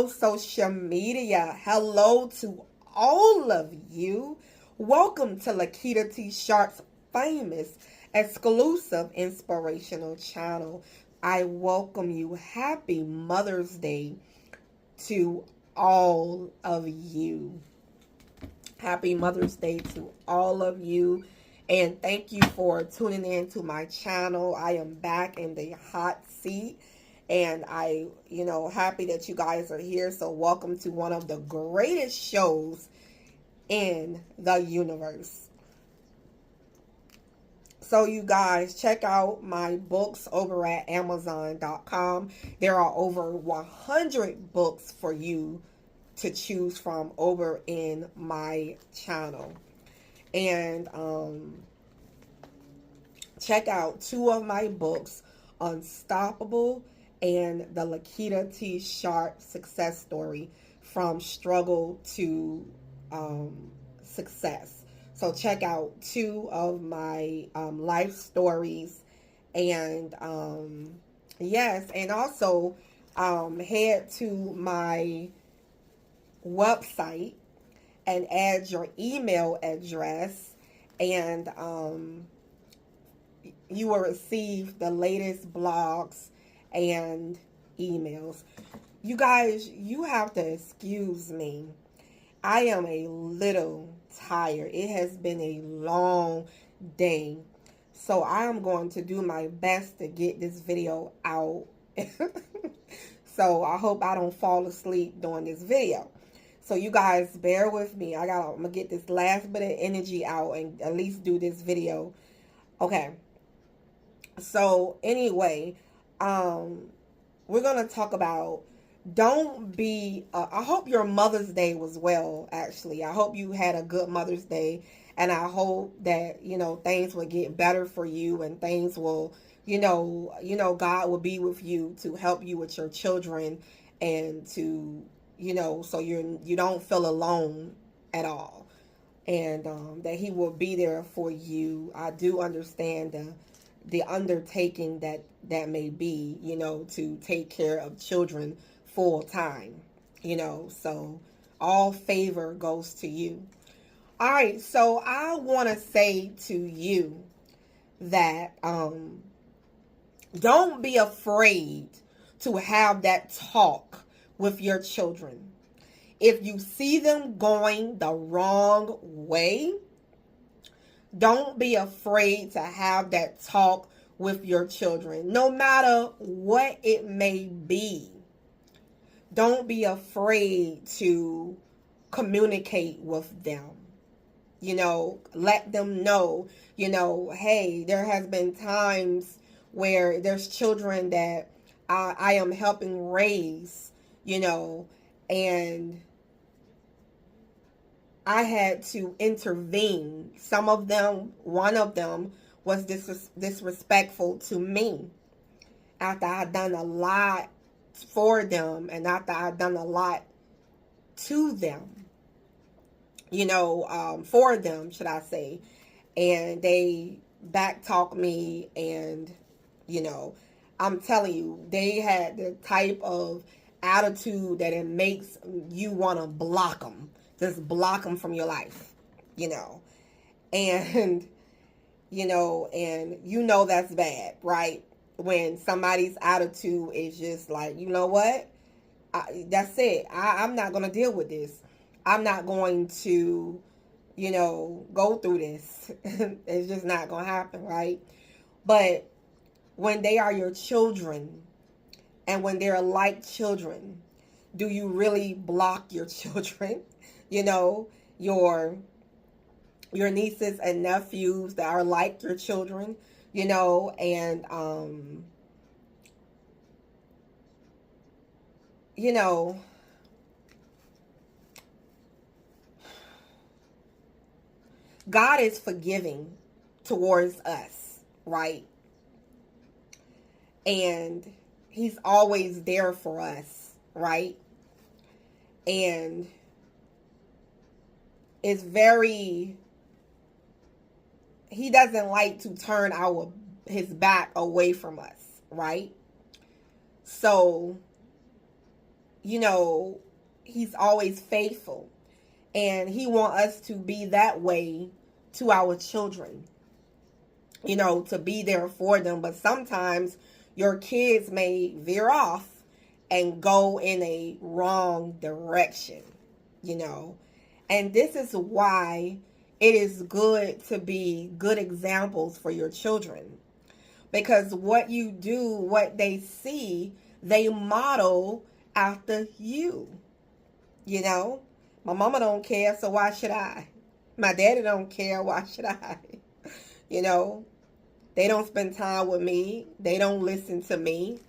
Hello, social media. Hello to all of you. Welcome to Lakitatsharpe's famous, exclusive, inspirational channel. I welcome you. Happy Mother's Day to all of you. Happy Mother's Day to all of you. And thank you for tuning in to my channel. I am back in the hot seat. And happy that you guys are here. So welcome to one of the greatest shows in the universe. So you guys, check out my books over at Amazon.com. There are over 100 books for you to choose from over in my channel. And check out two of my books, Unstoppable and the Lakitatsharpe success story, from struggle to success. So check out two of my life stories. And yes, and also head to my website and add your email address, and you will receive the latest blogs and emails. You guys, you have to excuse me. I am a little tired. It has been a long day. So I am going to do my best to get this video out. So I hope I don't fall asleep during this video. So you guys bear with me. I'm going to get this last bit of energy out and at least do this video. Okay. So anyway, we're going to talk about, don't be, I hope your Mother's Day was well, actually. I hope you had a good Mother's Day, and I hope that, things will get better for you, and things will, God will be with you to help you with your children, and to, so you don't feel alone at all, and that He will be there for you. I do understand the undertaking that may be, to take care of children full time, so all favor goes to you. All right, so I want to say to you that don't be afraid to have that talk with your children. If you see them going the wrong way, don't be afraid to have that talk with your children, no matter what it may be. Don't be afraid to communicate with them. Let them know, hey, there has been times where there's children that I am helping raise, and I had to intervene. Some of them, one of them was disrespectful to me after I'd done a lot for them, and after I'd done a lot to them, for them, should I say, and they backtalk me, and, I'm telling you, they had the type of attitude that it makes you want to block them. Just block them from your life, and, and that's bad, right? When somebody's attitude is just like, you know what? That's it. I'm not going to deal with this. I'm not going to, go through this. It's just not going to happen, right? But when they are your children, and when they're like children, do you really block your children? Your nieces and nephews that are like your children, and, God is forgiving towards us, right? And He's always there for us, right? And it's He doesn't like to turn His back away from us, right? So he's always faithful. And he wants us to be that way to our children, to be there for them. But sometimes your kids may veer off and go in a wrong direction, And this is why it is good to be good examples for your children. Because what you do, what they see, they model after you. My mama don't care, so why should I? My daddy don't care, why should I? They don't spend time with me. They don't listen to me.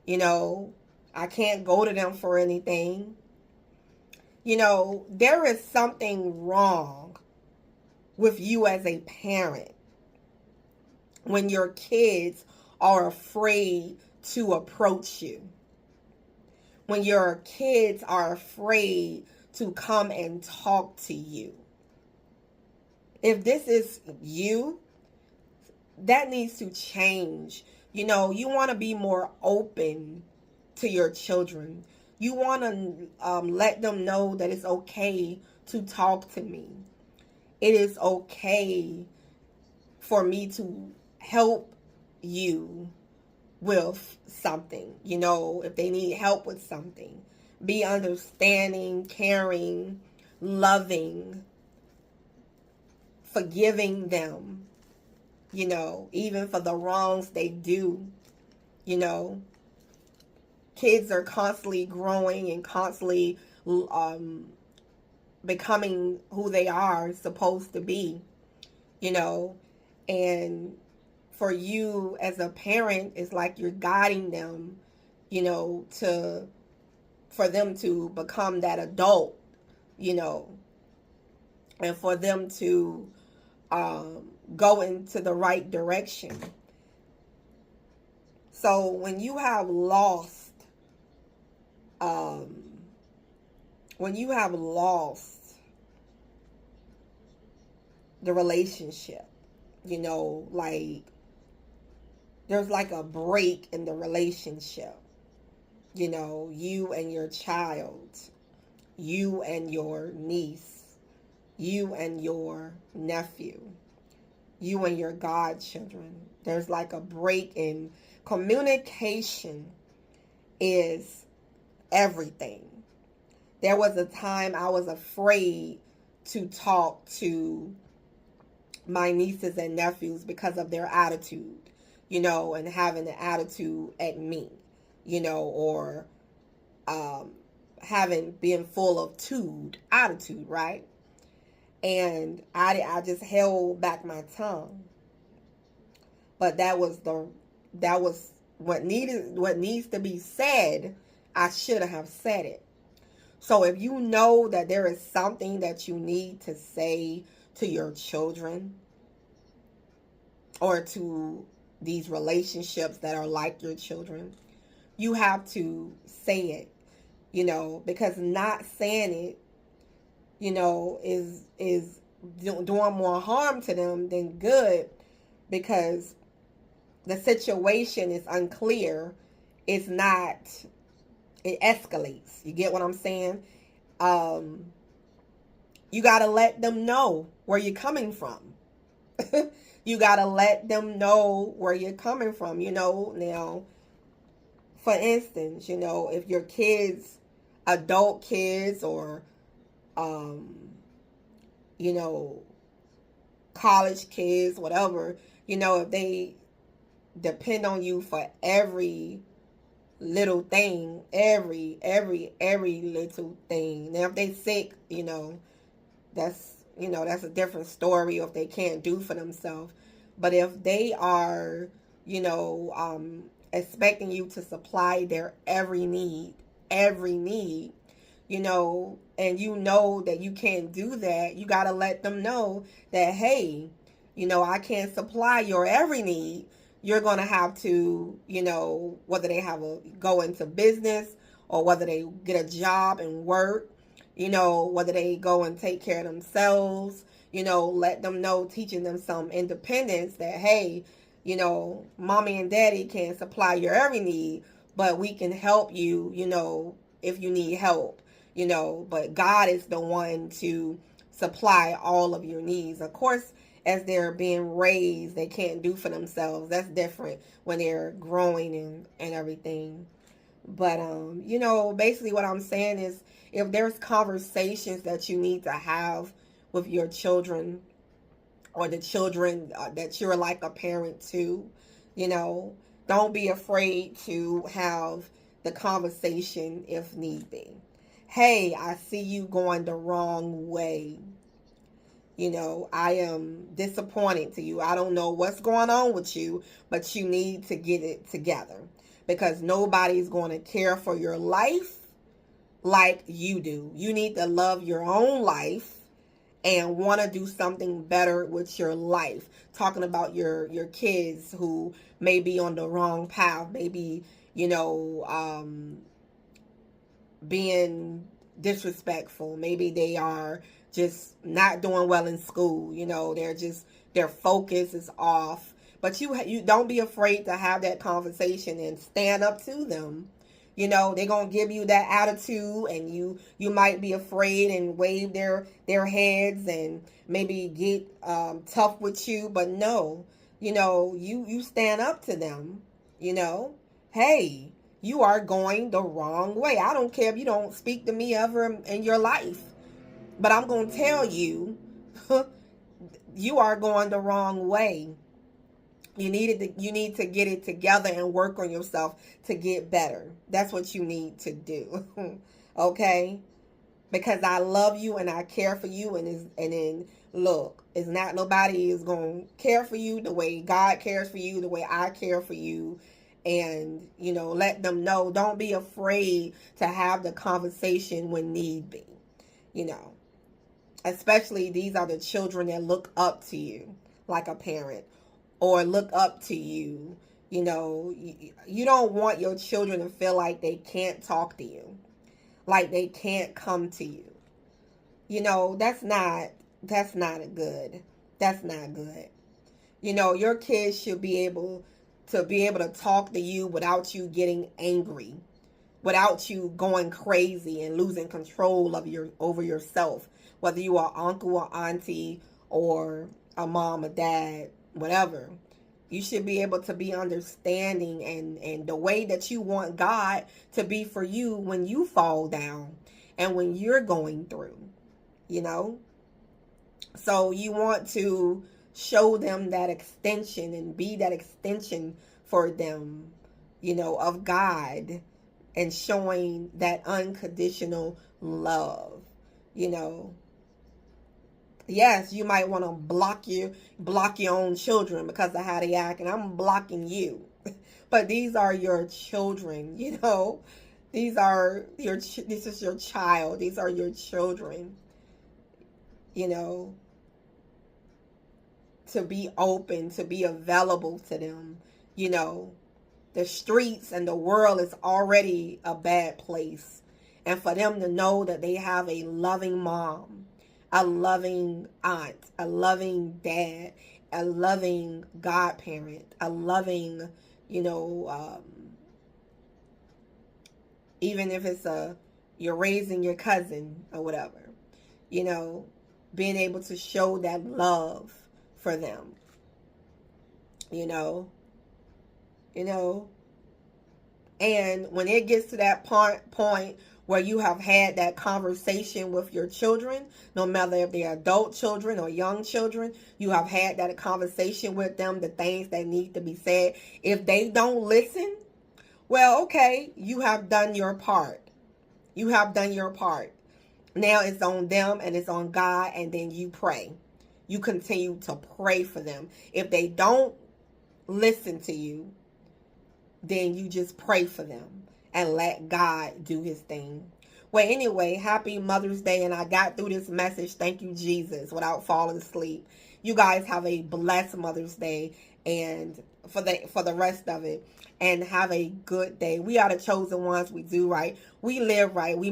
I can't go to them for anything. There is something wrong with you as a parent when your kids are afraid to approach you. When your kids are afraid to come and talk to you. If this is you, that needs to change. You want to be more open to your children. You want to let them know that it's okay to talk to me. It is okay for me to help you with something, if they need help with something. Be understanding, caring, loving, forgiving them, even for the wrongs they do. Kids are constantly growing and constantly becoming who they are supposed to be, and for you as a parent, it's like you're guiding them, for them to become that adult, and for them to go into the right direction. So when you have lost, the relationship, like there's like a break in the relationship, you and your child, you and your niece, you and your nephew, you and your godchildren. There's like a break in communication is everything. There was a time I was afraid to talk to my nieces and nephews because of their attitude, and having an attitude at me, or being full of attitude, right? And I just held back my tongue. But that was what needs to be said. I should have said it. So if you know that there is something that you need to say to your children or to these relationships that are like your children, you have to say it, because not saying it, is doing more harm to them than good, because the situation is unclear. It escalates. You get what I'm saying? You got to let them know where you're coming from. You got to let them know where you're coming from, Now, for instance, if your kids, adult kids, or, college kids, whatever, if they depend on you for every little thing, every little thing. Now, if they sick, that's a different story, or if they can't do for themselves. But if they are, expecting you to supply their every need, and that you can't do that, you got to let them know that, hey, I can't supply your every need. You're going to have to, whether they go into business, or whether they get a job and work, whether they go and take care of themselves, let them know, teaching them some independence, that, hey, mommy and daddy can't supply your every need, but we can help you, if you need help, but God is the one to supply all of your needs. Of course, as they're being raised, they can't do for themselves. That's different when they're growing and everything. But, basically what I'm saying is, if there's conversations that you need to have with your children, or the children that you're like a parent to, don't be afraid to have the conversation if need be. Hey, I see you going the wrong way. I am disappointed to you. I don't know what's going on with you, but you need to get it together, because nobody's going to care for your life like you do. You need to love your own life and want to do something better with your life. Talking about your kids who may be on the wrong path, maybe, being disrespectful. Maybe they are just not doing well in school. Their focus is off. But you don't be afraid to have that conversation and stand up to them. They're going to give you that attitude, and you might be afraid and wave their heads and maybe get tough with you. But no, you stand up to them. Hey, you are going the wrong way. I don't care if you don't speak to me ever in your life, but I'm going to tell you, you are going the wrong way. You need to get it together and work on yourself to get better. That's what you need to do. Okay? Because I love you and I care for you, and then look, it's not nobody is going to care for you the way God cares for you, the way I care for you. And, let them know, don't be afraid to have the conversation when need be. Especially these are the children that look up to you like a parent, or look up to you. You don't want your children to feel like they can't talk to you, like they can't come to you. That's not good. That's not good. Your kids should be able to talk to you without you getting angry, without you going crazy and losing control over yourself, whether you are uncle or auntie or a mom or dad, whatever. You should be able to be understanding and the way that you want God to be for you when you fall down and when you're going through, So you want to show them that extension and be that extension for them, of God, and showing that unconditional love, Yes, you might want to block your own children because of how they act, and I'm blocking you. But these are your children, This is your child. These are your children, To be open, to be available to them, The streets and the world is already a bad place. And for them to know that they have a loving mom, a loving aunt, a loving dad, a loving godparent, a loving, even if it's you're raising your cousin or whatever, being able to show that love for them, and when it gets to that point where you have had that conversation with your children, no matter if they're adult children or young children, you have had that conversation with them, the things that need to be said. If they don't listen, well, okay, you have done your part. You have done your part. Now it's on them and it's on God, and then you pray. You continue to pray for them. If they don't listen to you, then you just pray for them and let God do his thing. Well, anyway, happy Mother's Day, and I got through this message, thank you, Jesus, without falling asleep. You guys have a blessed Mother's Day, and for the rest of it, and have a good day. We are the chosen ones. We do right. We live right. We